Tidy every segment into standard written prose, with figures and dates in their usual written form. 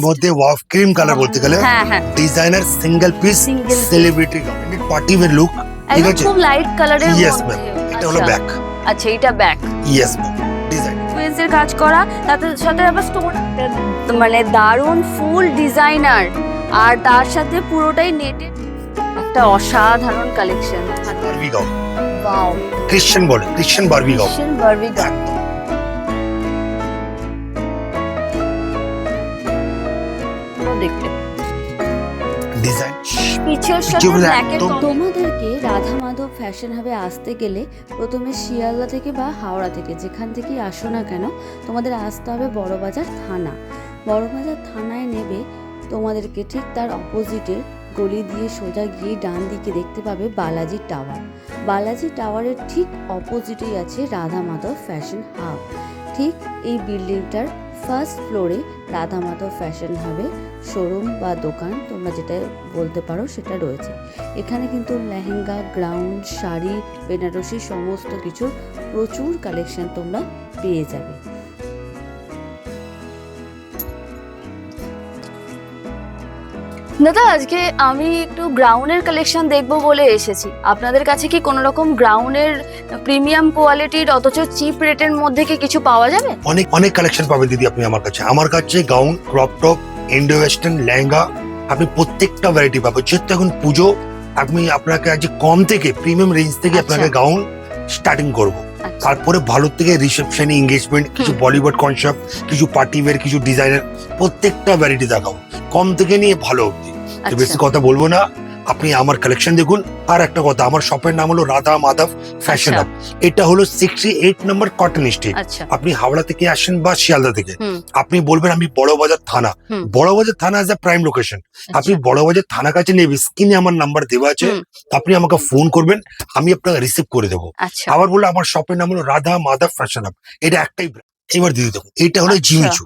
মধ্যে ওয়াফ cream colour বলতে গেলে হ্যাঁ হ্যাঁ designer single piece Single piece। Celebrity party wear look ঠিক একদম আছে খুব লাইট কালারের ইয়েস মধ্যে ম্যাম এটা হলো আচ্ছা, ব্যাক আচ্ছা এটা ব্যাক ইয়েস ম্যাম ডিজাইন সিকোয়েন্সের কাজ করা তাতে সাথে আবার স্টোন মানে দারুণ ফুল ডিজাইনার আর তার সাথে পুরোটাই নেটেড একটা অসাধারণ collection Barbie gown wow Christian বলে Christian Barbie gown Christian Barbie gown দেখতে ডিজাইন পিছের সাথে পিছনে ব্ল্যাকের একদম তোমাদেরকে রাধা মাধব ফ্যাশন হাবে আসতে গেলে প্রথমে শিয়ালদা থেকে বা হাওড়া থেকে যেখান থেকেই আসো না কেন তোমাদের আসতে হবে বড়বাজার থানা। বড়বাজার থানায় নেবে তোমাদেরকে ঠিক তার অপোজিটে গলি দিয়ে সোজা গিয়ে ডান দিকে দেখতে পাবে বালাজি টাওয়ার। বালাজি টাওয়ারের ঠিক অপোজিটেই আছে রাধা মাধব ফ্যাশন হাব। ঠিক এই বিল্ডিংটার ফার্স্ট ফ্লোরে রাধা মাধব ফ্যাশন হাবে শোরুম বা দোকান তোমরা যেটা বলতে পারো সেটা রয়েছে। এখানে কিন্তু লেহেঙ্গা, গ্রাউন্ড, শাড়ি, বেনারসি সমস্ত কিছুর প্রচুর কালেকশন তোমরা পেয়ে যাবে। দাদা আজকে আমি একটু গ্রাউন্ডের কালেকশন দেখবো বলে এসেছি। আপনাদের কাছে কি কোনো রকম গ্রাউন্ডের প্রিমিয়াম কোয়ালিটির অথচ চিপ রেটের মধ্যে কি কিছু পাওয়া যাবে? অনেক অনেক কালেকশন পাবেন দিদি আপনি আমার কাছে gown, crop top, Indo western, lehenga আপনি প্রত্যেকটা ভ্যারাইটি পাবেন। যেহেতু এখন পুজো আমি আপনাকে আজ কম থেকে প্রিমিয়াম রেঞ্জ থেকে আচ্ছা। আপনাকে গাউন স্টার্টিং করবো। আচ্ছা, তারপরে ভালো থেকে রিসেপশন, এঙ্গেজমেন্ট, কিছু বলিউড কনসেপ্ট, কিছু পার্টি ওয়্যার, কিছু ডিজাইনার প্রত্যেকটা ভ্যারাইটি দেখাবো কম থেকে নিয়ে ভালো অবধি। তো বেশি আচ্ছা, কথা বলবো না, আপনি আমার কালেকশন দেখুন। আর একটা কথা, আমার শপের নাম হলো রাধা মাধব ফ্যাশন আচ্ছা। হাব। এটা হলো 68 নম্বর কটন স্ট্রিট। আচ্ছা, আপনি হাওড়া থেকে আসেন বা শিয়ালদা থেকে, হুম, আপনি বলবেন আমি বড়বাজার থানা। হুম। বড়বাজার থানা এজ এ প্রাইম লোকেশন। আপনি আচ্ছা, বড়বাজার থানা কাছে নেবে, স্ক্রিনে আমার নাম্বার দেওয়া আছে, হুম, আপনি আমাকে ফোন করবেন, আমি আপনাকে রিসিভ করে দেবো। আচ্ছা, আবার বললো আমার শপের নাম হলো রাধা মাধব ফ্যাশন হাব। এটা একটাই brand। এবার দিদি দেখুন, এটা হলো আচ্ছা। জিমিচু।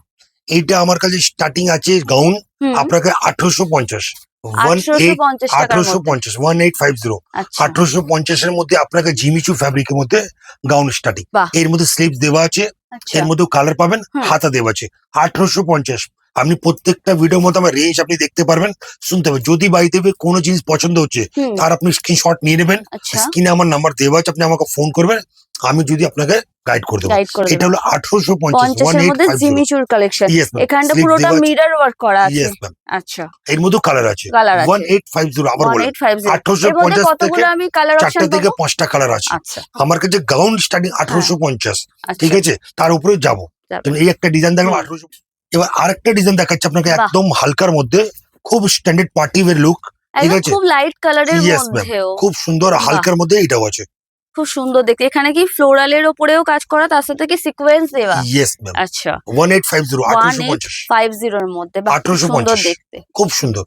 এইটা আমার কাছে স্টার্টিং আছে গাউন হুম, আপনাকে 1850 1850 টাকার মধ্যে। 1850 আচ্ছা, 1850 এর মধ্যে আপনাকে জিমিচু ফ্যাব্রিকের মধ্যে গাউন স্টার্টিং। বাহ। এর মধ্যে স্লিপ দেওয়া আছে, আচ্ছা, এর মধ্যে কালার পাবেন, হুম। হাতা দেওয়া আছে। 1850 আপনি প্রত্যেকটা ভিডিওর মধ্যে আমার রেঞ্জ আপনি দেখতে পারবেন, শুনতে পাবেন। যদি বাড়িতে কোনো জিনিস পছন্দ হচ্ছে হুম, তার আপনি স্ক্রিনশট নিয়ে নেবেন, আচ্ছা, স্ক্রিনে আমার নাম্বার দেওয়া আছে, আপনি আমাকে ফোন করবেন, আমি যদি আপনাকে গাইড করে দেবো। গাইড করে এটা দেবেন। হলো 1850 50 এর মধ্যে 1850 জিমিচুর কালেকশন। Yes ma'am. এখানটা পুরোটা মিরর ওয়ার্ক করা আছে। Yes ma'am. আচ্ছা, এর মধ্যে কালার আছে কালার আছে 1850। আবার বলেন 1850। এর মধ্যে 1850 থেকে কতগুলো আমি কালার অপশন 4টা থেকে পাবো? 5টা কালার আছে। আচ্ছা, আমার কাছে গাউন স্টার্টিং 1850 ঠিক আচ্ছা, আছে, তার উপরে যাবো। যাবে। যেমন এই একটা ডিজাইন দেখলাম হুম। 1800। এবার আরেকটা ডিজাইন দেখাচ্ছি আপনাকে বাহ। একদম হালকার মধ্যে, খুব স্ট্যান্ডার্ড পার্টি ওয়্যার লুক ঠিক একদম আছে। খুব লাইট কালারের ইয়েস ম্যাম, মধ্যেও খুব সুন্দর বাহ। হালকার মধ্যে এটাও আছে। খুব সুন্দর দেখতে। এখানে কি ফ্লোরালের ওপরেও কাজ করা, তার সাথে কি সিকোয়েন্স দেওয়া? Yes ma'am. আচ্ছা, 1850 1850 1850 এর মধ্যে। বাহ, খুব সুন্দর 1850 দেখতে। খুব সুন্দর।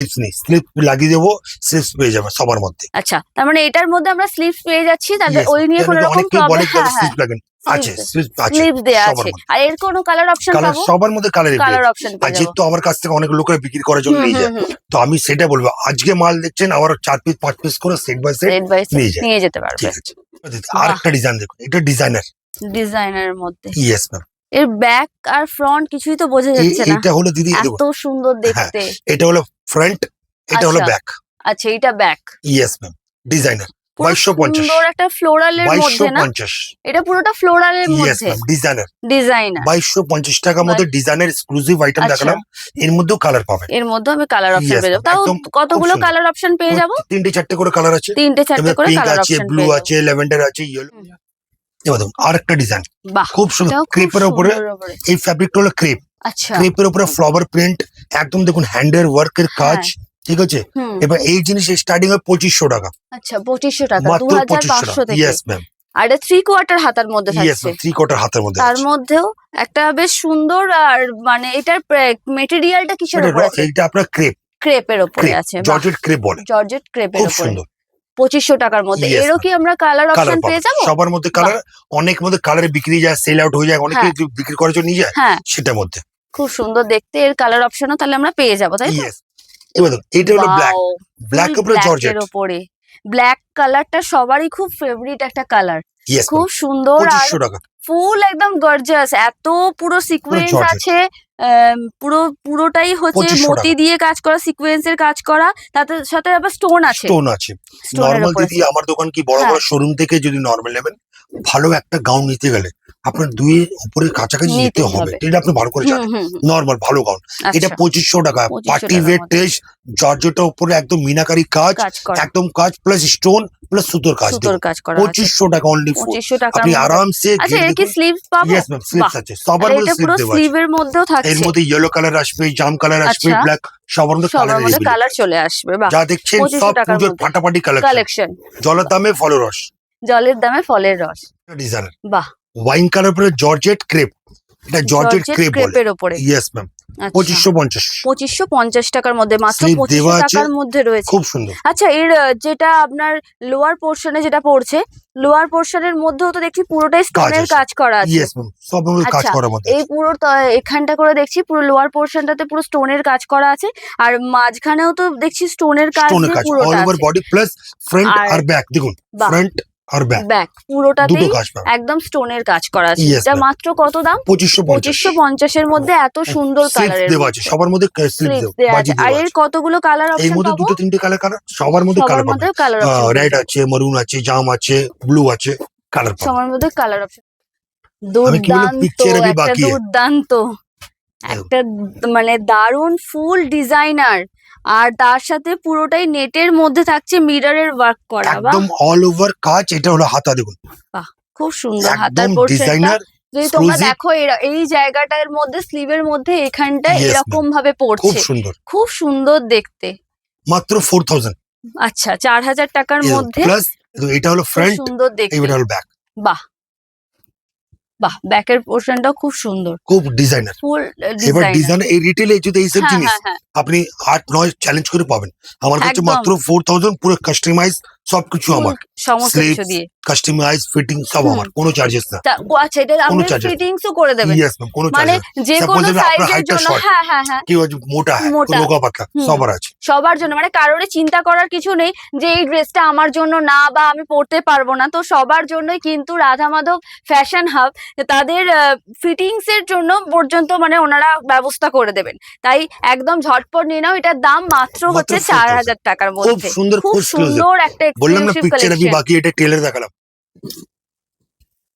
স্লিপস নেই, স্লিপ লাগিয়ে দেবো, স্লিপস পেয়ে যাবে সবার মধ্যে। আচ্ছা, তার মানে এটার মধ্যে আমরা স্লিভস পেয়ে যাচ্ছি, তাদের Yes, ওই নিয়ে কেন কোনো কি রকম অনেকেই বলে প্রবলেম? হ্যাঁ, হ্যাঁ, স্লিপ লাগেন, আছে স্লিপ আছে স্লিভস দেয়া সবার আছে। মধ্যে। আর এর কোনো কালার অপশন কালার পাবো? সবার মধ্যে কালার কালার অপশন আর পেয়ে যাবো। যেহেতু আমার কাছ থেকে অনেক লোকেরা বিক্রি করার জন্য হুম, নিয়ে যায়, হুম, হুম। তো আমি সেটা বলবো, আজকে মাল দেখছেন আমার 4 পিস 5 পিস করে set by set set by set নিয়ে যায়। নিয়ে যেতে পারবে। ঠিক আছে, আর একটা ডিজাইন দেখুন, এটা ডিজাইনার। ডিজাইনারের মধ্যে। Yes ma'am. এর ব্যাক আর ফ্রন্ট কিছুই তো বোঝা যাচ্ছে না। এটা হলো দিদি এত দেখুন, সুন্দর হ্যাঁ দেখতে। এটা হলো ফ্রন্ট, এটা হলো আচ্ছা, ব্যাক। আচ্ছা, এটা ব্যাক। Yes ma'am, designer. পুরো 2250 সুন্দর একটা ফ্লোরালের মধ্যে না? 2250 এটা পুরোটা ফ্লোরালের ইয়েস মধ্যে। Ma'am, designer. ডিজাইনার। 2250 টাকার মধ্যে ডিজাইনের এক্সক্লুসিভ আইটেম আচ্ছা। দেখালাম, এর মধ্যেও কালার পাবেন। এর মধ্যে আমি কালার অপশন Yes, পেয়ে যাবো। ma'am, তাও একদম কতগুলো খুব সুন্দর। কালার অপশন পেয়ে যাবো? 3টে 4টে করে কালার আছে, 3টে 4টে করে পিঙ্ক কালার আছে, অপশন ব্লু পেয়ে যাবো। আছে, ল্যাভেন্ডার আছে, ইয়েলো। হুম। এবার দেখুন আরেকটা ডিজাইন বাহ, খুব সুন্দর, এটাও খুব ক্রেপের উপরে। সুন্দর উপরে। এই ফ্যাব্রিকটা হলো ক্রেপ, আচ্ছা, ক্রেপের উপরে ফ্লাওয়ার প্রিন্ট, একদম দেখুন হ্যান্ডের ওয়ার্কের কাজ ঠিক আছে। হুম, এবার এই জিনিস স্টার্টিং হয় 2500 টাকা, আচ্ছা 2500 টাকা, মাত্র 2500 টাকা। 2500 থেকে। ইয়েস ম্যাম, আর এটা 3/4 হাতার মধ্যে ইয়েস থাকছে। ম্যাম, 3/4 হাতের মধ্যে তার আছে। মধ্যেও একটা বেশ সুন্দর, আর মানে এটার মেটেরিয়ালটা কিসের উপর আছে? এইটা আপনার ক্রেপ, ক্রেপের উপরে ক্রেপ আছে। জর্জেট ক্রেপ বলে, জর্জেট ক্রেপের খুব উপরে। সুন্দর। 2500 টাকার মধ্যে। Yes, এরও ma'am. কি আমরা কালার কালার অপশন পেয়ে পাবেন যাবো? সবার মধ্যে, কালার অনেক মধ্যে কালারে বিক্রি যায়, সেল আউট হয়ে যায়, অনেকে হ্যাঁ। বিক্রি করার জন্য নিয়ে যায়, হ্যাঁ, সেটার মধ্যে। খুব সুন্দর দেখতে। এর কালার অপশনও তাহলে আমরা পেয়ে যাবো, তাই তো? ইয়েস, এবার দেখুন এটা হলো ব্ল্যাক, Wow, ব্ল্যাক full উপরে black জর্জেট। এর উপরে। ব্ল্যাক কালারটা সবারই খুব ফেভারিট একটা কালার। ইয়েস, খুব সুন্দর আর 2500 টাকা। ফুল একদম গর্জিয়াস। এত পুরো সিকোয়েন্স georgette। আছে, পুরোটাই হচ্ছে 2500 মতি টাকা। দিয়ে কাজ করা, সিকোয়েন্সের কাজ করা, তাতে সাথে আবার স্টোন আছে। স্টোন আছে। স্টোনের নর্মাল উপরে দিদি আমার দোকান কি বড় হ্যাঁ। বড় শোরুম থেকে যদি নর্মাল নেবেন, ভালো একটা গাউন নিতে গেলে আপনার 2 উপরে কাছাকাছি যেতে নিতেই হবে, হবে। এটা আপনি ভালো করে হুম জানেন। হুম হুম। নর্মাল ভালো গাউন এটা আচ্ছা, 2500 টাকা। 2500 পার্টি টাকার ওয়্যার মধ্যে টেস্ট জর্জেটের উপরে একদম মিনাকারি কাজ, কাজ করা, একদম কাজ প্লাস স্টোন প্লাস সুতোর কাজ সুতোর দেখুন। কাজ করা আছে 2500 টাকা অনলি। 2500 টাকার আপনি মধ্যে। আরামসে আচ্ছা, ঘের এর কি দেখুন। স্লিভ পাবো? ইয়েস ম্যাম, স্লিপস বাহ, আছে, সবার তাহলে মধ্যে এটা স্লিপ পুরো দেওয়া আছে। স্লিভের মধ্যেও এর থাকছে, মধ্যে ইয়েলো কালার আসবে, জাম কালার আসবে, আচ্ছা। ব্ল্যাক, সবার মধ্যে সবার কালার মধ্যে কালার চলে আসবে। বাহ, যা দেখছেন 2500 সব টাকার পুজোর মধ্যে ফাটাফাটি কালেকশন। কালেকশন, জলের দামে ফলরস জলের দামে ফলের রস। ডিজাইনার বাহ, ওয়াইন কালার পরে জর্জেট ক্রেপ, এটা জর্জেট জর্জেট ক্রেপ বলে। ক্রেপের ওপরে। ইয়েস ম্যাম, আচ্ছা, 2550 2550 টাকার মধ্যে, মাত্র স্লিপ দেওয়া 2500 আছে, টাকার মধ্যে রয়েছে। খুব সুন্দর। আচ্ছা, এর যেটা আপনার লোয়ার পোর্শনে যেটা পড়ছে, লোয়ার পোর্শনের মধ্যেও তো দেখছি পুরোটাই স্টোনের আছে। কাজ করা আছে। ইয়েস ম্যাম, সব মধ্যে কাজ আচ্ছা, করার মধ্যে এই আছে। পুরো এখানটা করে দেখছি পুরো লোয়ার পোর্শনটাতে পুরো স্টোনের কাজ করা আছে, আর মাঝখানেও তো দেখছি স্টোনের কাজ স্টোনের দিয়ে কাজ অল পুরোটা ওভার আছে। বডি প্লাস ফ্রন্ট আর আর ব্যাক দেখুন, বাহ, ফ্রন্ট আর ব্যাক ব্যাক দুটো পুরোটাতেই কাজ পাবেন। একদম স্টোনের কাজ করা আছে। Yes, এটা ma'am. মাত্র কত দাম? 2550 2550 এর মধ্যে এত সুন্দর স্লিপস কালারের দেওয়া আছে, সবার মধ্যে স্লিপস স্লিভস দেওয়া আছে। বাজি আর দেওয়া এর আছে। কতগুলো কালার এর অপশন মধ্যে পাবো? দুটো তিনটে কালার, সবার মধ্যে সবার কালার মধ্যে পাবেন। কালার অপশন রেড আছে, মেরুন আছে, জাম আছে, ব্লু আছে, কালার পাবেন। সবার মধ্যে কালার অপশন। আমি কি বললাম, দুর্দান্ত, পিকচার আমি একটা বাকি है। দুর্দান্ত, একটা মানে দারুণ ফুল ডিজাইনার, আর তার সাথে পুরোটাই নেটের মধ্যে থাকছে মিররের ওয়ার্ক করা। বাহ, একদম অল ওভার কাজ, এটা হলো হাতা দেখুন, বাহ, খুব সুন্দর হাতার একদম পোর্শনটা। ডিজাইনার যদি তোমরা exclusive। দেখো এই জায়গাটার মধ্যে, স্লিভের মধ্যে এখানটা Yes, এরকম ভাবে খুব পড়ছে, সুন্দর। খুব সুন্দর দেখতে। মাত্র 4000 আচ্ছা, 4000 টাকার মধ্যে প্লাস। এটা হলো খুব ফ্রন্ট, সুন্দর দেখতে। এটা হলো ব্যাক, বাহ, বাহ, ব্যাকের পোর্শনটাও খুব সুন্দর, খুব ডিজাইনার। ফুল এবার ডিজাইনার। ডিজাইন এই রিটেলে যদি এইসব হ্যাঁ জিনিস হ্যাঁ হ্যাঁ, আপনি 8-9 চ্যালেঞ্জ করে পাবেন, আমার কাছে একদম। মাত্র 4000, পুরো কাস্টমাইজ সবকিছু ফুল আমার, সমস্ত কিছু স্লিভস দিয়ে। কাস্টমাইজ ফিটিং সব হুম। আমার, কোনো চার্জেস না। আচ্ছা, এটা কোনো আপনি charges ফিটিংসও করে দেবেন? ইয়েস ম্যাম, কোনো মানে চার্জেস। যে কোনো আপনার সাইজের হাইটটা জন্য? শর্ট, হ্যাঁ হ্যাঁ হ্যাঁ, কেউ মোটা হয়, মোটা। রোগা পাতলা, হুম। সবার আছে। সবার জন্য, মানে কারোর চিন্তা করার কিছু নেই যে এই ড্রেসটা আমার জন্য না, বা আমি পরতে পারবো না। তো সবার জন্যই কিন্তু রাধা মাধব ফ্যাশন হাব তাদের ফিটিংস এর জন্য পর্যন্ত মানে ওনারা ব্যবস্থা করে দেবেন। তাই একদম ঝটপট নিয়ে নাও, এটার দাম মাত্র হচ্ছে 4000 টাকার খুব মধ্যে। সুন্দর, খুব খুব exclusive। সুন্দর একটা বললাম না এক্সক্লুসিভ পিকচার আমি কালেকশন। বাকি, এটা টেলার দেখালাম।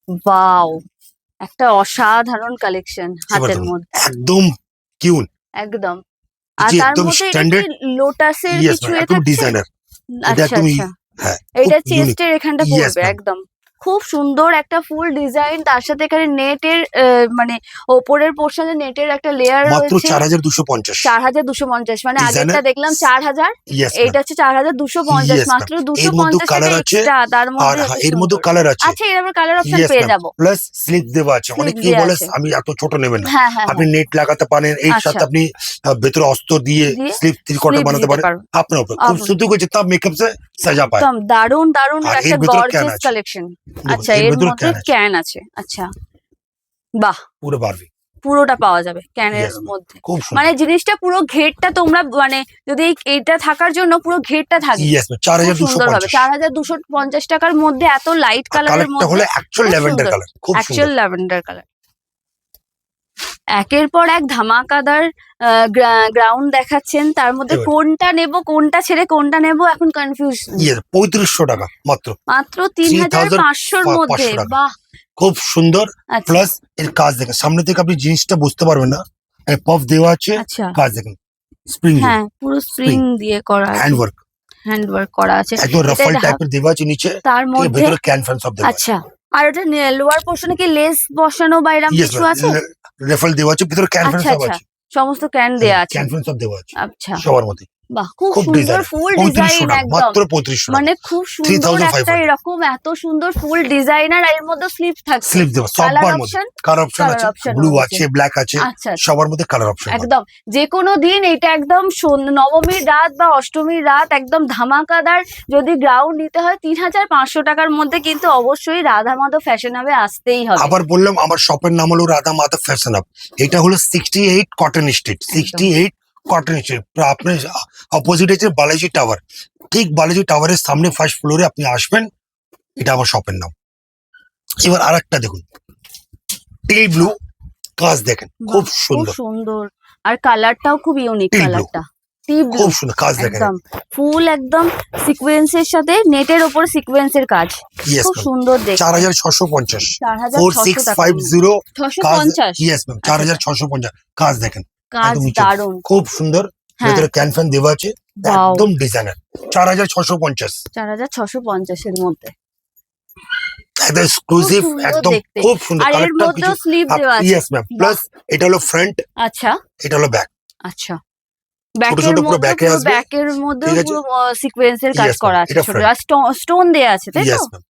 ওয়াও, একটা অসাধারণ কালেকশন হাতের দেখুন, মধ্যে, একদম কিউন, একদম। আর জি তার একদম মধ্যে এটা কি স্ট্যান্ডার্ড। লোটাসের ইয়েস কিছু ম্যাম, এ একদম থাকছে? ডিজাইনার, এটা আচ্ছা একদম আচ্ছা, হ্যাঁ, এটা খুব ইউনিক। চেস্টের এখানটা ইয়েস পড়বে ম্যাম, একদম। খুব সুন্দর একটা ফুল ডিজাইন, তার সাথে এখানে নেটের মানে ওপরের পোর্শনে নেটের একটা লেয়ার মাত্র রয়েছে। 4250 4250, মানে Designer। আগেরটা দেখলাম 4000, ইয়েস এইটা হচ্ছে 4250, Yes, মাত্র ma'am। এর মধ্যে 250 টাকা কালার আছে, এক্সট্রা, তার আর মধ্যে এত এর মধ্যে সুন্দর। কালার আছে। আচ্ছা, এর আবার কালার অপশন ইয়েস পেয়ে ম্যাম, যাবো? প্লাস স্লিপ দেওয়া আছে। Slip অনেকেই দেয়া বলে আছে। আমি এত ছোট নেবেন না, হ্যাঁ হ্যাঁ আপনি হ্যাঁ, নেট লাগাতে পারেন, এর আচ্ছা, সাথে আপনি ভেতরে অস্ত্র দিয়ে দিয়ে স্লিপ 3/4 স্লিভ বানাতে দিতে পারেন, পারো। আপনার উপর খুব সুন্দর করেছে, তাপ মেকআপ সে সাজা পায়। একদম দারুণ দারুণ আর একটা এর ভেতরে ক্যান গর্জিয়াস আছে, কালেকশন। দেখুন, আচ্ছা, এর এর ভেতরে মধ্যে ক্যান আছে, ক্যান আছে। আচ্ছা, বাহ, পুরো বারবি। পুরোটা পাওয়া যাবে ক্যানের Yes, ma'am। মধ্যে। খুব মানে সুন্দর। জিনিসটা পুরো ঘেরটা তোমরা মানে যদি এইটা থাকার জন্য পুরো ঘেরটা থাকবে ইয়েস ম্যাম, খুব সুন্দর ভাবে। 4250। 4250 টাকার মধ্যে এত লাইট কালারের কালারটা মধ্যে হলো অ্যাকচুয়াল খুব ল্যাভেন্ডার সুন্দর। কালার, খুব সুন্দর। Actual lavender colour. একের পর এক ধামাকাদার গ্রাউন্ড দেখাচ্ছেন, তার মধ্যে এবার। কোনটা নেব, কোনটা ছেড়ে কোনটা নেব এখন কনফিউজ। ইয়েস 3500 টাকা মাত্র, মাত্র 3500-র মধ্যে। 500 টাকা। বাহ, খুব সুন্দর। আচ্ছা প্লাস এর কাজ দেখেন, সামনে থেকে আপনি জিনিসটা বুঝতে পারবেন না, পফ দেওয়া আছে, আচ্ছা, কাজ দেখেন, স্প্রিং হ্যাঁ পুরো স্প্রিং দিয়ে করা আছে, হ্যান্ড ওয়ার্ক, হ্যান্ড ওয়ার্ক করা আছে। একদম রাফাল এটা টাইপের দেওয়া আছে নিচে, তার মধ্যে ভেতরে ক্যান ফ্যান সব দেওয়া আছে। আচ্ছা, আর ওটা লোয়ার পোর্শনে কি লেস বসানো বা এরকম ইয়েস কিছু আছে? রাফাল দেওয়া আছে, ভিতরে ক্যান ফ্যান আচ্ছা সব আচ্ছা, আছে, সমস্ত ক্যান দেয়া আছে। ক্যান ফ্যান সব দেওয়া আছে আচ্ছা, সবার মধ্যে। বাহ, খুব খুব সুন্দর ডিজাইন, ফুল 3500 ডিজাইন টাকা, একদম। মাত্র 3500 টাকা। মানে খুব সুন্দর 3500 একটা এরকম এত সুন্দর ফুল ডিজাইনার, এর মধ্যে স্লিপ থাকছে। স্লিপ দেওয়া কালার সবার মধ্যে, অপশন, কালার অপশন কালার আছে, অপশন ব্লু রয়েছে। আছে, ব্ল্যাক আছে, আচ্ছা, সবার মধ্যে কালার অপশন একদম যে কোনো দিন এটা একদম নবমীর রাত বা অষ্টমীর রাত একদম ধামাকাদার যদি গ্রাউন্ড নিতে হয় 3500 টাকার মধ্যে, কিন্তু অবশ্যই রাধা মাধব ফ্যাশন হাবে আসতেই হবে। আবার বললাম আমার শপের নাম হলো রাধা মাধব ফ্যাশন হাব, এটা হলো 68 কটন স্ট্রিট, 68 কটন স্ট্রিট, আপনার অপোজিট আছে বালাজি টাওয়ার, ঠিক বালাজি টাওয়ারের সামনে ফার্স্ট ফ্লোরে আপনি আসবেন, এটা আমার শপের নাম। এবার আরেকটা দেখুন, টিল ব্লু, কাজ দেখেন বাহ, খুব খুব সুন্দর, সুন্দর। আর কালারটাও খুব ইউনিক Teal blue। কালারটা, টিপ ব্লু খুব সুন্দর কাজ দেখেন। একদম, ফুল একদম সিকোয়েন্সের সাথে নেটের ওপর সিকোয়েন্সের কাজ, ইয়েস খুব ম্যাম, সুন্দর দেখতে। 4650, 4650 টাকা, 4650 কাজ। 650। ইয়েস ম্যাম, 4650 কাজ দেখেন কাজ একদম নিচে। দারুন। খুব সুন্দর, হ্যাঁ, ভেতরে ক্যান ফ্যান দেওয়া আছে, Wow। একদম ডিজাইনার। 4650 4650 এর মধ্যে, একদম এক্সক্লুসিভ, সুন্দর একদম দেখতে। খুব সুন্দর আর এর কালারটা মধ্যেও কিছু। স্লিভ দেওয়া আছে। ইয়েস ম্যাম, প্লাস এটা হলো ফ্রন্ট, আচ্ছা এটা হলো ব্যাক। আচ্ছা, ছোট ব্যাকের ছোট পুরো মধ্যে, ব্যাকে পুরো আসবে, ব্যাকের মধ্যে ঠিক আছে? পুরো সিকোয়েন্সের কাজ Yes, ma'am, করা আছে, এটা ছোট front। আর স্টোন দেয়া আছে, তাই তো? Yes ma'am.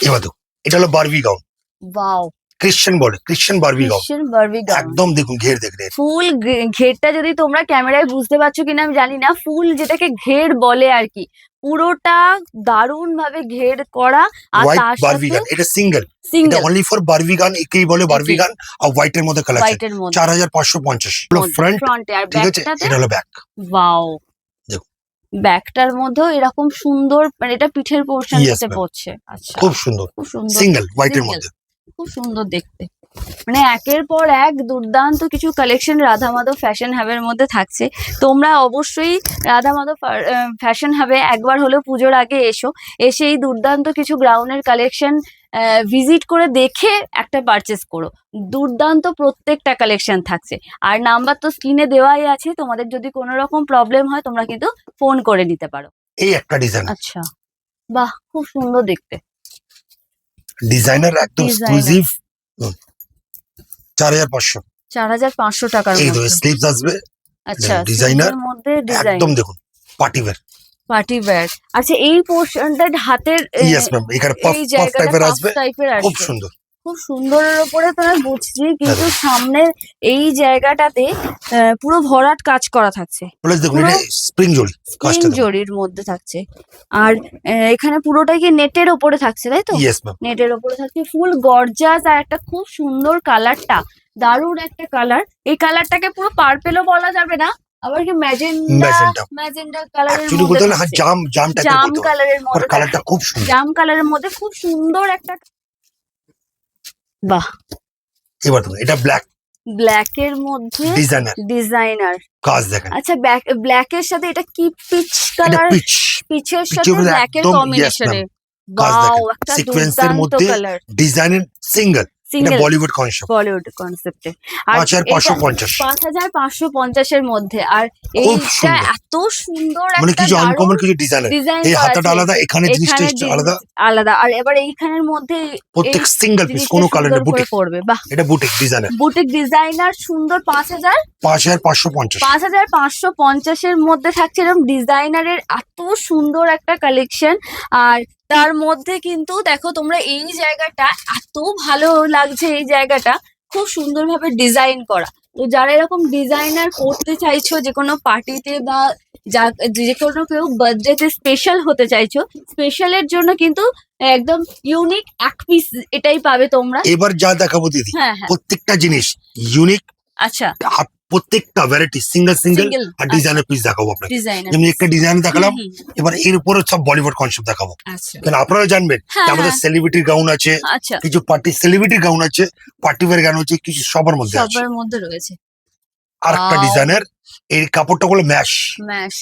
এবার দেখুন, এটা হলো বারবি গাউন, ওয়াও, ক্রিশ্চিয়ান বলে, Christian Barbie gown. Christian Barbie gown. একদম দেখুন ঘের দেখলে, ফুল ঘেরটা যদি তোমরা ক্যামেরায় বুঝতে পারছো কিনা আমি জানি না, ফুল যেটাকে ঘের বলে আর কি, পুরোটা দারুণ ভাবে ঘের করা। আর হোয়াইট তার বারবি সাথে গান, এটা সিঙ্গেল, এটা সিঙ্গেল অনলি ফর বারবি গান, একেই বলে বারবি একেই। গান। আর হোয়াইট এর মধ্যে কালার আছে, হোয়াইটের মধ্যে 4550 হলো ফ্রন্ট, ফ্রন্টে, আর ঠিক আছে? ব্যাকটাতে এটা হলো ব্যাক। ওয়াও, দেখুন। ব্যাকটার মধ্যেও এরকম সুন্দর, মানে এটা পিঠের Yes, পোর্শনটাতে ma'am। পড়ছে। আচ্ছা, খুব সুন্দর, খুব সুন্দর, সিঙ্গেল হোয়াইট এর Single। মধ্যে। খুব সুন্দর দেখতে। মানে একের পর এক দুর্দান্ত কিছু কালেকশন রাধা মাধব ফ্যাশন হাবের মধ্যে থাকছে। তোমরা অবশ্যই রাধা মাধব ফ্যাশন হাবে একবার হলেও পুজোর আগে এসো, এসে এই দুর্দান্ত কিছু গ্রাউন্ডের কালেকশন ভিজিট করে দেখে একটা পারচেস করো। দুর্দান্ত প্রত্যেকটা কালেকশন থাকছে। আর নাম্বার তো স্ক্রিনে দেওয়াই আছে, তোমাদের যদি কোনো রকম প্রবলেম হয় তোমরা কিন্তু ফোন করে নিতে পারো। এই একটা ডিজাইন, আচ্ছা, বাহ, খুব সুন্দর দেখতে। ডিজাইনার একদম Designer। এক্সক্লুসিভ। 4500, 4500 টাকার এই তো মধ্যে। স্লিভস আসবে, আচ্ছা, designer, silk এর মধ্যে ডিজাইন, একদম দেখুন পার্টি ওয়্যার। Party wear. আচ্ছা, এই পোর্শনটা হাতের ইয়েস ম্যাম, এখানে পাফ এই পাফ জায়গাটা টাইপের পাফ আসবে, টাইপের খুব আসবে, সুন্দর। খুব সুন্দরের ওপরে তো আমি বুঝছি, কিন্তু দেখুন। সামনের এই জায়গাটাতে পুরো ভরাট কাজ করা থাকছে, প্লাস দেখুন পুরো এটা স্প্রিং জড়ি স্প্রিং কাজটা দেখুন। জরির মধ্যে থাকছে। আর এখানে পুরোটাই কি নেটের ওপরে থাকছে, তাই তো? ইয়েস ম্যাম, নেটের ওপরে থাকছে, ফুল গর্জাস। আর একটা খুব সুন্দর কালারটা, দারুণ একটা কালার। এই কালারটাকে পুরো পার্পেলও বলা যাবে না, আবার কি ম্যাজেন্ডা, ম্যাজেন্টা। ম্যাজেন্ডা কালারের অ্যাকচুয়ালি মধ্যে বলতে গেলে হ্যাঁ, থাকছে, জাম জাম টাইপের জাম বলতে হবে, কালারের আর মধ্যে কালারটা থাকছে। খুব সুন্দর। জাম কালারের মধ্যে খুব সুন্দর একটা, বাহ। এবার দেখুন এটা ব্ল্যাক, ব্ল্যাকের মধ্যে ডিজাইনার ডিজাইনার। কাজ দেখেন। আচ্ছা, ব্ল্যাকের সাথে এটা কি পিচ এটা কালার? পিচ, পিচের পিচের সাথে মধ্যে ব্ল্যাকের একদম, yes, কম্বিনেশনে। ma'am, কাজ ওয়াও, দেখেন। একটা সিকোয়েন্সের দুর্দান্ত মধ্যে কালার, ডিজাইনের সিঙ্গেল, এটা সিঙ্গেল বলিউড কনসেপ্ট। বলিউড কনসেপ্টে। আর 5550, 5550 এর মধ্যে। আর খুব এইটা সুন্দর, এত সুন্দর মানে একটা কিছু দারুণ আনকমন কিছু ডিজাইনার। ডিজাইন এই করা হাতাটা আছে, আলাদা, এখানে জিনিসটা এখানে আলাদা, আলাদা। আর এবার এইখানের মধ্যে প্রত্যেক এই সিঙ্গেল পিস, জিনিসটা কোনো সুন্দর কালার নেই, করে বুটিক, পড়বে। বাহ, এটা বুটিক ডিজাইনার। বুটিক ডিজাইনার সুন্দর। 5550, 5550 এর মধ্যে থাকছে এরকম ডিজাইনারের এত সুন্দর একটা কালেকশন। আর তার মধ্যে কিন্তু দেখো তোমরা, এই জায়গাটা এত ভালো লাগছে, এই জায়গাটা খুব সুন্দরভাবে ডিজাইন করা। তো যারা এরকম ডিজাইনার করতে চাইছো যে কোনো পার্টিতে, বা যে কোনো কেউ বার্থডেতে স্পেশাল হতে চাইছো, স্পেশালের জন্য কিন্তু একদম ইউনিক এক পিস এটাই পাবে তোমরা। এবার যা দেখাবো দিদি, হ্যাঁ হ্যাঁ, প্রত্যেকটা জিনিস ইউনিক, আচ্ছা, প্রত্যেকটা ভ্যারাইটি সিঙ্গেল সিঙ্গেল, সিঙ্গেল আর ডিজাইনের পিস দেখাবো আপনাকে। ডিজাইনার। যেমনি একটা ডিজাইন দেখালাম, এবার এর উপরে সব বলিউড কনসেপ্ট দেখাবো। আচ্ছা, কেন আপনারা জানবেন হ্যাঁ, যে আমাদের হ্যাঁ। সেলিব্রিটির গাউন আছে, আচ্ছা, কিছু পার্টি সেলিব্রিটির গাউন আছে, পার্টি ওয়্যার গাউন আছে, কিছু সবার মধ্যে আছে। সবার মধ্যে রয়েছে। আর একটা Wow। ডিজাইনের, এই কাপড়টা হলো ম্যাশ, ম্যাশ।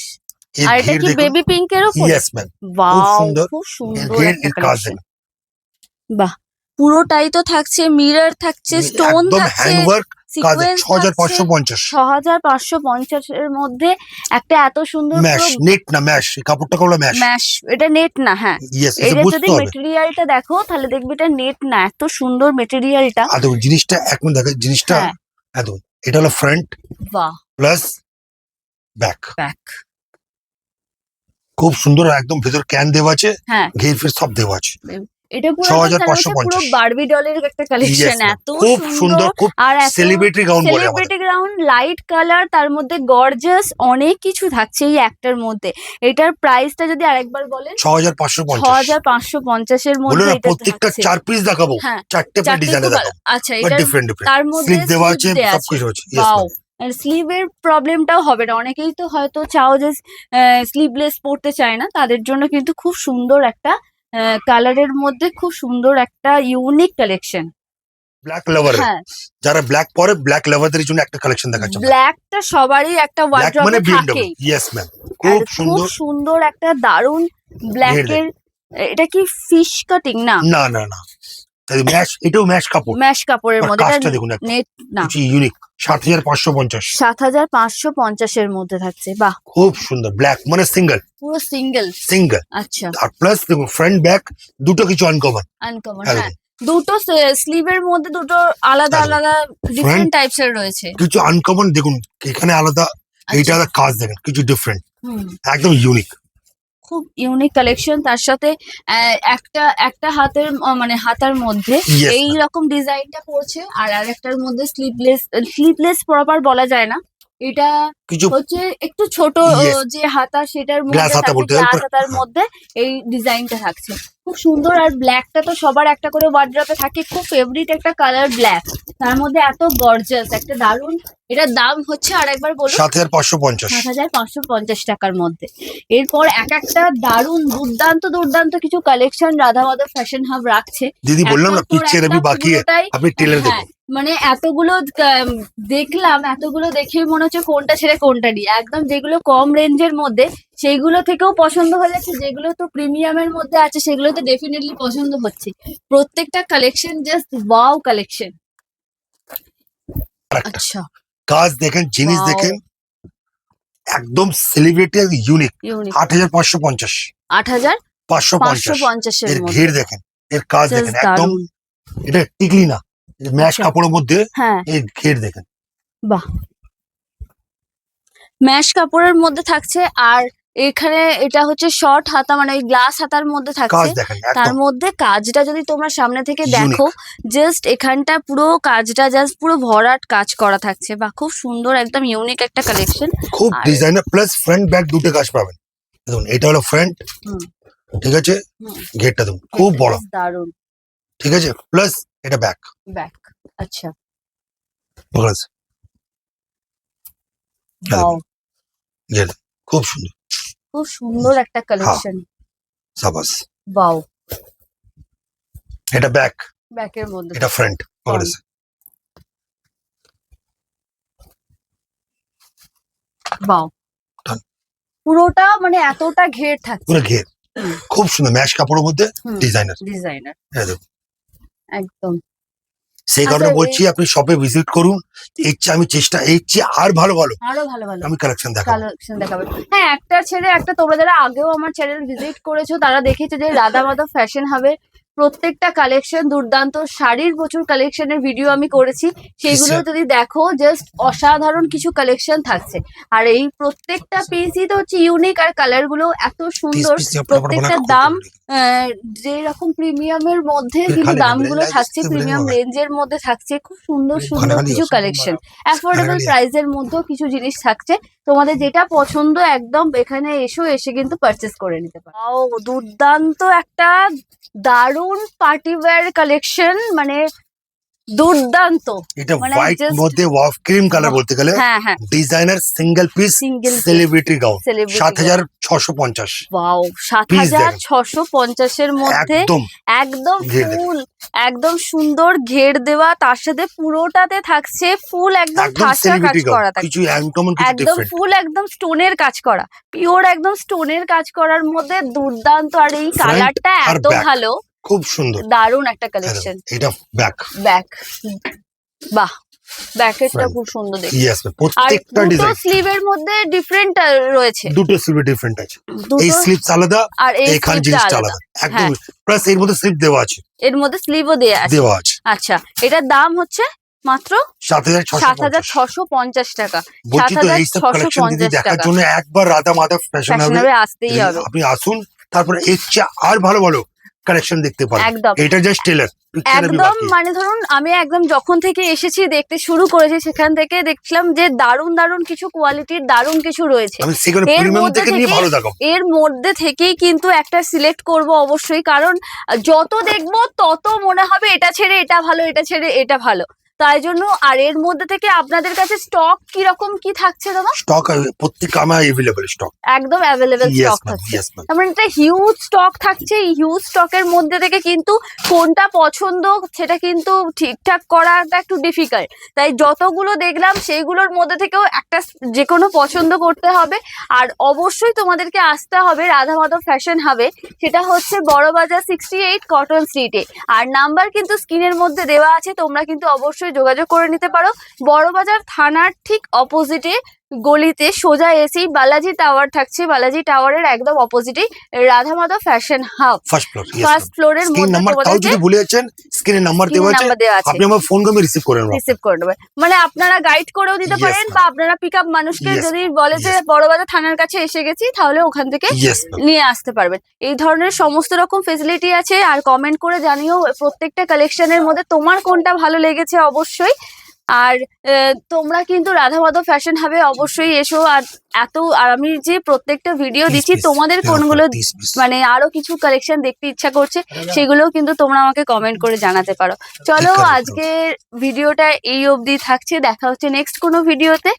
এর আর এটা ঘের কি দেখুন। বেবি পিঙ্কের উপরে? ইয়েস ম্যাম, ওয়াও, সুন্দর। খুব এর সুন্দর ঘের, একটা এর কাজ কালেকশন। দেখুন, বাহ, পুরোটাই তো থাকছে, মিরর থাকছে, স্টোন একদম থাকছে, হ্যান্ডওয়ার্ক কাজ। সিকোয়েন্স 6550, 6550 এর মধ্যে একটা এত সুন্দর ম্যাশ, পুরো নেট না ম্যাশ, এই কাপড়টা হলো ম্যাশ। ম্যাশ। এটা নেট না, হ্যাঁ, ইয়েস, এটা এটা যদি বুঝতে হবে। মেটেরিয়ালটা দেখো তাহলে দেখবে এটা নেট না, এত সুন্দর মেটেরিয়ালটা। আর দেখুন জিনিসটা এখন দেখো, জিনিসটা হ্যাঁ, একদম, এটা হলো ফ্রন্ট বাহ, প্লাস ব্যাক, ব্যাক, খুব সুন্দর, একদম ভেতর ক্যান দেওয়া আছে, হ্যাঁ। ঘের ফের সব দেওয়া আছে। এটা পুরো 6550, পুরো বারবি ডলের একটা Yes, কালেকশন, ma'am, এত খুব সুন্দর, খুব আর এত সেলিব্রিটি গাউন বলে আমাদের। সেলিব্রিটি গ্রাউন্ড, লাইট কালার, তার মধ্যে গর্জাস অনেক কিছু থাকছে এই একটার মধ্যে। এটার প্রাইসটা যদি আরেকবার বলেন। 6550, 6550 এর বলে মধ্যে না এটা প্রত্যেকটা থাকছে। 4 পিস দেখাবো, হ্যাঁ, 4টে চারটে ডিজাইনে খুব দেখাবো, আচ্ছা, বাট এটার ডিফারেন্ট তার ডিফারেন্ট মধ্যে স্লিপ দেওয়া স্লিভ আছে, দেয়া সব আছে। কিছু আছে। ইয়েস ওয়াও, ম্যাম, স্লিভের প্রবলেমটাও হবে না। অনেকেই তো হয়তো চাও যে স্লিভলেস পড়তে চায় না, তাদের জন্য কিন্তু খুব সুন্দর একটা কালারের মধ্যে খুব সুন্দর একটা ইউনিক কালেকশন। ব্ল্যাক লাভার, হ্যাঁ যারা ব্ল্যাক পরে ব্ল্যাক লাভারদের জন্য একটা কালেকশন দেখাচ্ছি। ব্ল্যাকটা সবারই একটা ব্ল্যাক মানে ওয়ার্ড্রবে বিএমডব্লিউ, থাকেই। ইয়েস ম্যাম, আর খুব খুব সুন্দর। সুন্দর একটা দারুন ব্ল্যাকের, এটা কি ফিশ কাটিং না? না না না, ম্যাশ, এটাও ম্যাশ কাপড়, ম্যাশ কাপড়ের মধ্যে, কাজটা এটা দেখুন একটা নেট না। কিছু ইউনিক। 7550, 7550 মধ্যে থাকছে। বাহ, খুব সুন্দর। ব্ল্যাক মানে সিঙ্গেল পুরো সিঙ্গেল। সিঙ্গেল, আচ্ছা, আর প্লাস দেখুন ফ্রন্ট ব্যাক দুটো কিছু আনকমন। আনকমন। হ্যাঁ, দুটো স্লিভের মধ্যে দুটো আলাদা দারুণ। আলাদা ডিফারেন্ট টাইপস এর রয়েছে। কিছু আনকমন দেখুন, এখানে আলাদা, এইটা আচ্ছা, আলাদা কাজ দেখেন, কিছু ডিফারেন্ট, হুম, একদম ইউনিক। খুব ইউনিক কালেকশন। তার সাথে একটা একটা হাতের মানে হাতার মধ্যে Yes, এই রকম ডিজাইনটা পড়ছে, আর আরেকটার মধ্যে স্লিভলেস প্রপার বলা যায় না, এটা কিছু হচ্ছে একটু ছোট Yes. যে হাতা সেটার Glass মধ্যে হাতা থাকছে, বলতে হয়, গ্লাস উপরে- হাতার হ্যাঁ। মধ্যে এই ডিজাইনটা থাকছে, খুব সুন্দর। আর ব্ল্যাকটা তো সবার একটা করে ওয়ার্ড্রপে থাকে, খুব ফেভারিট একটা কালার ব্ল্যাক, তার মধ্যে এত গর্জাস একটা দারুন। এটার দাম হচ্ছে আরেকবার বলুন। 7550। 7550 টাকার মধ্যে। এরপর এক একটা দারুন দুর্দান্ত দুর্দান্ত কিছু collection Radha Madhav fashion hub রাখছে। দিদি বললাম না, একটার পর পিকচার একটা अभी বাকি है, পুরোটাই, আপনি টেলার হ্যাঁ, দেখুন। মানে এতগুলো দেখলাম, এতগুলো দেখে মনে হচ্ছে কোনটা ছেড়ে কোনটা নিই। একদম যেগুলো কম রেঞ্জের মধ্যে সেইগুলো থেকেও পছন্দ হয়ে যাচ্ছে, যেগুলো তো প্রিমিয়ামের মধ্যে আছে সেগুলো তো ডেফিনেটলি পছন্দ হচ্ছে। প্রত্যেকটা কালেকশন জাস্ট ওয়াও কালেকশন। আরেকটা আচ্ছা, কাজ দেখেন, জিনিস Wow. দেখেন, একদম সেলিব্রিটি আর ইউনিক। ইউনিক। 8550, 550। 8550 এর এর মধ্যে, ঘের দেখেন, এর কাজ দেখেন, জাস্ট একদম দারুন। এটা টিকলি না, ম্যাশ আচ্ছা। কাপড়ের মধ্যে হ্যাঁ, এর ঘের দেখেন। বাহ, ম্যাশ কাপড়ের মধ্যে থাকছে। আর এখানে এটা হচ্ছে শর্ট হাতা, মানে ওই গ্লাস হাতার মধ্যে কাজ থাকছে। দেখেন তার একদম মধ্যে কাজটা যদি তোমরা সামনে থেকে Unique. দেখো, জাস্ট এখানটা পুরো কাজটা জাস্ট পুরো ভরাট কাজ করা থাকছে। বা খুব সুন্দর, একদম ইউনিক একটা কালেকশন। খুব আর- ডিজাইনার, প্লাস ফ্রন্ট ব্যাক দুটো কাজ পাবেন। দেখুন এটা হলো ফ্রন্ট, হুম, ঠিক আছে, হুম। ঘেরটা দেখুন খুব বড়, দারুন। ঠিক আছে, প্লাস এটা ব্যাক, ব্যাক, আচ্ছা, প্লাস বাও, ঘের খুব সুন্দর, খুব সুন্দর একটা কালেকশন। সাবাস। বাও, এটা ব্যাক, ব্যাকের মধ্যে, এটা ফ্রন্ট, পকড়েছে। বাও, Done. পুরোটা মানে এতটা ঘের থাকছে। পুরো ঘের, হুম। খুব সুন্দর ম্যাশ কাপড়ের মধ্যে হুম। ডিজাইনার। ডিজাইনার, হ্যাঁ দেখুন, একদম। সেই কারণে আচ্ছা, বলছি আপনি শপে ভিজিট করুন। এর চেয়ে আমি চেষ্টা, এর চেয়ে আর ভালো ভালো আরো ভালো ভালো আমি কালেকশন দেখাবো। কালেকশন দেখাবে। হ্যাঁ, একটা ছেড়ে একটা, তোমরা যারা আগেও আমার চ্যানেল ভিজিট করেছো তারা দেখেছো যে রাধা মাধব ফ্যাশন হাবে প্রত্যেকটা কালেকশন দুর্দান্ত। শাড়ির প্রচুর কালেকশনের ভিডিও আমি করেছি, সেগুলো Yes, sir. যদি দেখো জাস্ট অসাধারণ কিছু কালেকশন থাকছে। আর এই প্রত্যেকটা পিসই তো হচ্ছে ইউনিক, আর কালার গুলো এত সুন্দর। প্রত্যেকটা দাম যে রকম প্রিমিয়ামের মধ্যে फिर কিন্তু खाली দামগুলো लाइट থাকছে, इससे প্রিমিয়াম मिलेगा। রেঞ্জের মধ্যে থাকছে। খুব সুন্দর खाना সুন্দর खा लिया, কিছু सब কালেকশন, खाना অ্যাফোর্ডেবল खा लिया। প্রাইসের মধ্যেও কিছু জিনিস থাকছে। তোমাদের যেটা পছন্দ একদম এখানে এসে কিন্তু পারচেস করে নিতে পারো। দুর্দান্ত একটা দারুন পার্টি ওয়্যার কালেকশন, মানে দুর্দান্ত। এটা মানে হোয়াইট just- মধ্যে ওয়াফ ক্রিম কালার বলতে গেলে, হ্যাঁ হ্যাঁ, designer single piece single celebrity gown, celebrity 7650। Wow, Piece দেখেন। 7650 মধ্যে একদম একদম ঘের দেখেন। ফুল, একদম সুন্দর ঘের দেওয়া, তার সাথে পুরোটাতে থাকছে ফুল একদম একদম ঠাসা কাজ সেলিব্রিটি গাউন, করা থাকছে। কিছু আনকমন, কিছু একদম ডিফারেন্ট। ফুল একদম স্টোনের কাজ করা, পিওর একদম স্টোনের কাজ করার মধ্যে দুর্দান্ত। আর এই Front কালারটা আর এত back। ভালো, খুব সুন্দর। দারুন একটা হ্যাঁ, কালেকশন। এটা ব্যাক, ব্যাক, বাহ, ব্যাকেটটা Front। খুব সুন্দর দেখতে। ইয়েস, আর প্রত্যেকটা দুটো ডিজাইন, স্লিভের মধ্যে ডিফারেন্ট রয়েছে, দুটো স্লিভ ডিফারেন্ট আছে। এই দুটো, স্লিভস আলাদা, আর এই এখানে স্লিভটা জিনিসটা আলাদা। আলাদা, একদম। প্লাস এর মধ্যে স্লিভ দেওয়া আছে, এর মধ্যে স্লিভও দেয়া আছে। দেওয়া আছে। আচ্ছা, এটার দাম হচ্ছে মাত্র 7650। 7650 টাকা। বলছি তো এই সব কালেকশন দিদি 7650 দেখার টাকা। জন্য একবার রাধা মাধব ফ্যাশন ফ্যাশন হবে, হাবে আসতেই হবে, আপনি আসুন, তারপরে এর চেয়ে আর ভালো ভালো কালেকশন দেখতে পারেন। একদম এটা জাস্ট টেলার, একদম। মানে ধরুন আমি একদম যখন থেকে এসেছি দেখতে শুরু করেছি, সেখান থেকে দেখলাম যে দারুণ দারুণ কিছু কোয়ালিটির দারুণ কিছু রয়েছে। আমি সেখানে এর প্রিমিয়াম মধ্যে থেকে নিয়ে থেকে- ভালো দেখাবো। এর মধ্যে থেকেই কিন্তু একটা সিলেক্ট করব অবশ্যই, কারণ যত দেখবো তত মনে হবে এটা ছেড়ে এটা ভালো, এটা ছেড়ে এটা ভালো। তাই জন্য আর এর মধ্যে থেকে আপনাদের কাছে স্টক কিরকম কি থাকছে দাদা? স্টক প্রত্যেক আমার এভেলেবল স্টক। একদম অ্যাভেলেবেল ইয়েস স্টক ম্যাম, থাকছে। Yes ma'am. তার মানে একটা হিউজ স্টক থাকছে। এই হিউজ স্টকের মধ্যে থেকে কিন্তু কোনটা পছন্দ সেটা কিন্তু ঠিকঠাক করাটা একটু ডিফিকাল্ট। তাই যতগুলো দেখলাম সেইগুলোর মধ্যে থেকেও একটা যে কোনো পছন্দ করতে হবে। আর অবশ্যই তোমাদেরকে আসতে হবে রাধা মাধব ফ্যাশন হাবে, সেটা হচ্ছে বড়বাজার 68 কটন স্ট্রিটে। আর নাম্বার কিন্তু স্ক্রিনের মধ্যে দেওয়া আছে, তোমরা কিন্তু অবশ্যই যোগাযোগ করে নিতে পারো। বড়বাজার থানার ঠিক অপোজিটে গলিতে সোজা এসেই বালাজি টাওয়ার থাকছে, বালাজি টাওয়ারের একদম অপোজিটেই Radha Madhav fashion hub first floor. First ফ্লোরের স্ক্রিন মধ্যে নাম্বার তাও তোমাদেরকে যদি ভুলে যাচ্ছেন, স্ক্রিনে নাম্বার দেওয়া আছে, নাম্বার দেওয়া আছে, আপনি আমার ফোন করে রিসিভ করে নেবেন। রিসিভ করে নেবে। মানে আপনারা গাইড করেও দিতে Yes, পারেন ma'am. বা আপনারা পিক আপ মানুষকে Yes, যদি বলে যে yes. বড়বাজার থানার কাছে এসে গেছি তাহলে ওখান থেকে ইয়েস ম্যাম। নিয়ে আসতে পারবেন। এই ধরনের সমস্ত রকম ফেসিলিটি আছে। আর কমেন্ট করে জানিও প্রত্যেকটা কালেকশনের মধ্যে তোমার কোনটা ভালো লেগেছে অবশ্যই। আর তোমরা কিন্তু রাধা মাধব ফ্যাশন হাবে অবশ্যই এসো। আর আর আমি যে প্রত্যেকটা ভিডিও দিচ্ছি তোমাদের কোনগুলো মানে আরো কিছু কালেকশন দেখতে ইচ্ছা করছে সেগুলোও কিন্তু তোমরা আমাকে কমেন্ট করে জানাতে পারো। চলো আজকের ভিডিওটা এই অবধি থাকছে, দেখা হচ্ছে নেক্সট কোনো ভিডিওতে।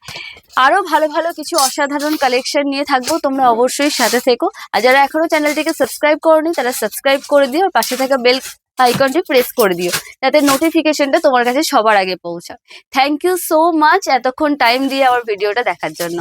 আরো ভালো ভালো কিছু অসাধারণ কালেকশন নিয়ে থাকবো, তোমরা অবশ্যই সাথে থেকো। আর যারা এখনো চ্যানেলটিকে সাবস্ক্রাইব করোনি তারা সাবস্ক্রাইব করে দিও, আর পাশে থাকা বেল আইকনটি প্রেস করে দিও যাতে নোটিফিকেশনটা তোমার কাছে সবার আগে পৌঁছায়। থ্যাংক ইউ সো মাচ এতক্ষণ টাইম দিয়ে আমার ভিডিওটা দেখার জন্য।